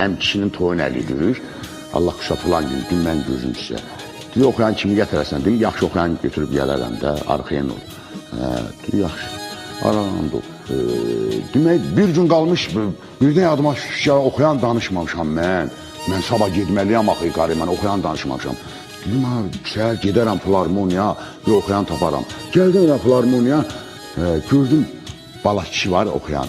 əmkişinin toyun əlidir. Allah quşa falan gün mən gözüm sizə. Dedi, oxuyan kimi gətirəsən, dedim, yaxşı oxuyan götürüb gələrəm də, arxayan ol. Dedi, yaxşı, aralandı. Demək, bir gün qalmış, birdən yadıma şükür, oxuyan danışmamışam mən. Mən sabah gedməliyəm axı, qarı, mən oxuyan danışmamışam. Dedim, səhər gedərəm filarmoniya, bir oxuyan taparam. Gəldim filarmoniya, gördüm, bala kişi var oxuyan.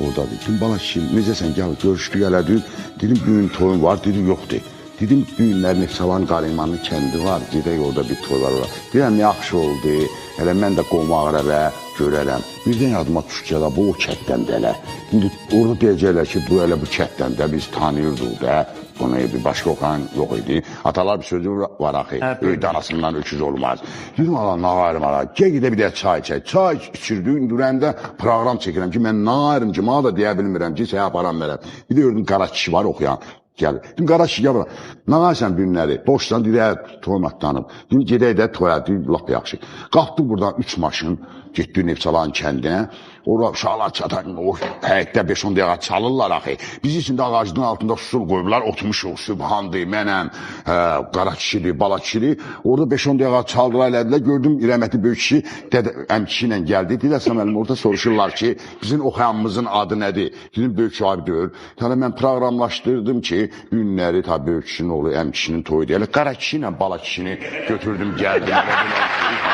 Oradadır. Dedim, bala kişi, necəsən, gəl, görüşdük, elədik. Dedim, düğün toyun var, dedi, yoxdur. Dedim, düğünlərin Nefsalan Qarimanın kəndi var, gedək orada bir toy var. Deyirəm, yaxşı oldu, elə mən də qomaq rəvə görərəm. Birdən yadıma düşkədə, bu o kətdən də elə. İndi orada deyəcəklər ki, bu elə bu kətdən də biz tanıyırdıq da. Ona bir başqa oxuyan yox idi. Atalar bir sözü var axı, öydə anasından öküz olmaz. Dedim, nağarım, gedə bir də çay içək. Çay içirdik, durəndə proqram çəkirəm ki, mən nağarım ki, mənə da deyə bilmirəm ki, səhə aparam verəm. Bir də gördüm, qara kişi var oxuyan. Gəl. Dedim, qara kişi, gəl bura. Nağarsan günləri, boşsan, deyək, toymatlanıb. Dedim, gedək də toya, deyim, lap yaxşı. Qalxdı buradan 3 maşın, getdi Nefsalan kəndinə. Orada uşaqlar çatan, o həyətdə 5-10 dəqiqə çalırlar axı. Biz içində ağacının altında susul qoyublar, oturmuşuq, Sübhandır, mənəm, qara kişidir, bala kişidir. Orada 5-10 dəqiqə çaldılar, elədilər. Gördüm, İrəməti böyük kişi, əmkişi ilə gəldi. Deyirəm, mənim orada soruşurlar ki, bizim oxuyanımızın adı nədir? Dedim, böyük kişi deyir. Yəni, mən proqramlaşdırdım ki, günləri, tabi böyük kişinin oğlu, əmkişinin toyu deyil. Qara kişi ilə bala kişini götürdüm, gəldim.